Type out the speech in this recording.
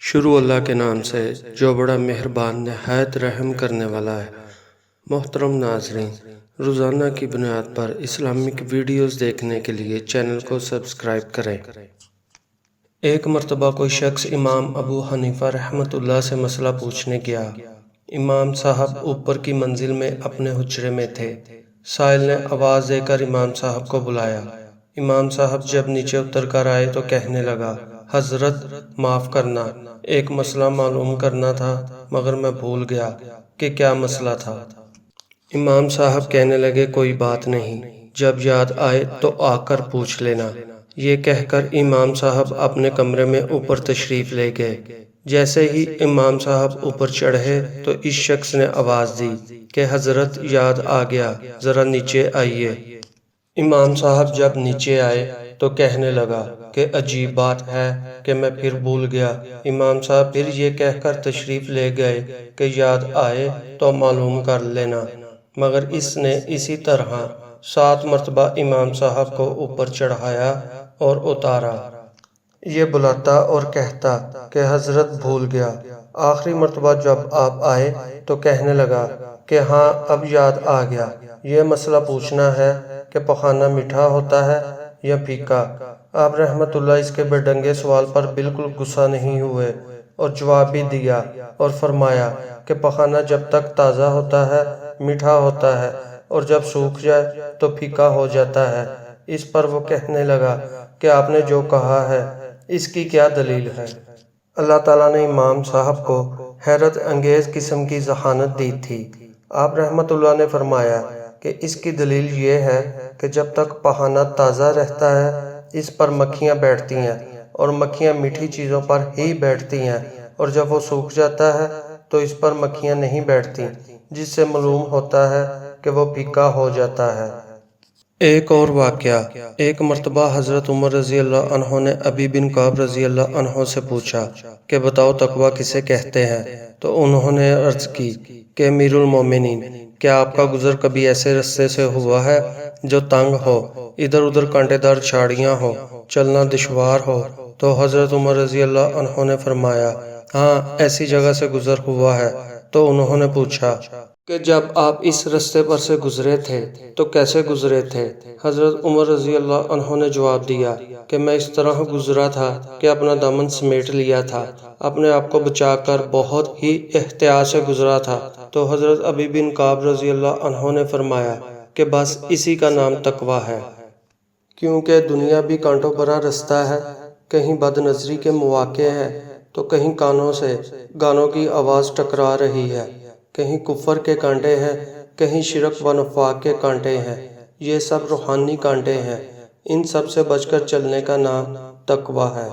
شروع اللہ کے نام سے جو بڑا مہربان نہایت رحم کرنے والا ہے۔ محترم ناظرین، روزانہ کی بنیاد پر اسلامک ویڈیوز دیکھنے کے لیے چینل کو سبسکرائب کریں۔ ایک مرتبہ کوئی شخص امام ابو حنیفہ رحمۃ اللہ سے مسئلہ پوچھنے گیا۔ امام صاحب اوپر کی منزل میں اپنے حجرے میں تھے۔ سائل نے آواز دے کر امام صاحب کو بلایا۔ امام صاحب جب نیچے اتر کر آئے تو کہنے لگا، حضرت معاف کرنا، ایک مسئلہ معلوم کرنا تھا مگر میں بھول گیا کہ کیا مسئلہ تھا۔ امام صاحب کہنے لگے، کوئی بات نہیں، جب یاد آئے تو آ کر پوچھ لینا۔ یہ کہہ کر امام صاحب اپنے کمرے میں اوپر تشریف لے گئے۔ جیسے ہی امام صاحب اوپر چڑھے تو اس شخص نے آواز دی کہ حضرت یاد آ گیا، ذرا نیچے آئیے۔ امام صاحب جب نیچے آئے تو کہنے لگا کہ عجیب بات ہے کہ میں پھر بھول گیا۔ امام صاحب پھر یہ کہہ کر تشریف لے گئے کہ یاد آئے تو معلوم کر لینا، مگر اس نے اسی طرح 7 مرتبہ امام صاحب کو اوپر چڑھایا اور اتارا، یہ بلاتا اور کہتا کہ حضرت بھول گیا۔ آخری مرتبہ جب آپ آئے تو کہنے لگا کہ ہاں اب یاد آ گیا، یہ مسئلہ پوچھنا ہے کہ پخانہ میٹھا ہوتا ہے یا پھیکا۔ آپ رحمت اللہ اس کے بے ڈنگے سوال پر بالکل غصہ نہیں ہوئے اور جواب بھی دیا اور فرمایا کہ پخانہ جب تک تازہ ہوتا ہے میٹھا ہوتا ہے اور جب سوکھ جائے تو پھیکا ہو جاتا ہے۔ اس پر وہ کہنے لگا کہ آپ نے جو کہا ہے اس کی کیا دلیل ہے؟ اللہ تعالیٰ نے امام صاحب کو حیرت انگیز قسم کی ذہانت دی تھی۔ آپ رحمت اللہ نے فرمایا کہ اس کی دلیل یہ ہے کہ جب تک پخانہ تازہ رہتا ہے اس پر مکھیاں بیٹھتی ہیں اور مکھیاں میٹھی چیزوں پر ہی بیٹھتی ہیں، اور جب وہ سوکھ جاتا ہے تو اس پر مکھیاں نہیں بیٹھتی، جس سے معلوم ہوتا ہے کہ وہ پھیکا ہو جاتا ہے۔ ایک اور واقعہ، ایک مرتبہ حضرت عمر رضی اللہ عنہ نے ابی بن کعب رضی اللہ عنہ سے پوچھا کہ بتاؤ تقویٰ کسے کہتے ہیں؟ تو انہوں نے عرض کی کہ امیر المومنین، کیا آپ کا گزر کبھی ایسے رستے سے ہوا ہے جو تنگ ہو، ادھر ادھر کانٹے دار جھاڑیاں ہو، چلنا دشوار ہو؟ تو حضرت عمر رضی اللہ عنہ نے فرمایا، ہاں ایسی جگہ سے گزر ہوا ہے۔ تو انہوں نے پوچھا کہ جب آپ اس رستے پر سے گزرے تھے تو کیسے گزرے تھے؟ حضرت عمر رضی اللہ عنہ نے جواب دیا کہ میں اس طرح گزرا تھا کہ اپنا دامن سمیٹ لیا تھا، اپنے آپ کو بچا کر بہت ہی احتیاط سے گزرا تھا۔ تو حضرت ابی بن کعب رضی اللہ عنہ نے فرمایا کہ بس اسی کا نام تقویٰ ہے، کیونکہ دنیا بھی کانٹوں بھرا رستہ ہے، کہیں بد نظری کے مواقع ہیں تو کہیں کانوں سے گانوں کی آواز ٹکرا رہی ہے، کہیں کفر کے کانٹے ہیں، کہیں شرک و نفاق کے کانٹے ہیں، یہ سب روحانی کانٹے ہیں، ان سب سے بچ کر چلنے کا نام تقویٰ ہے۔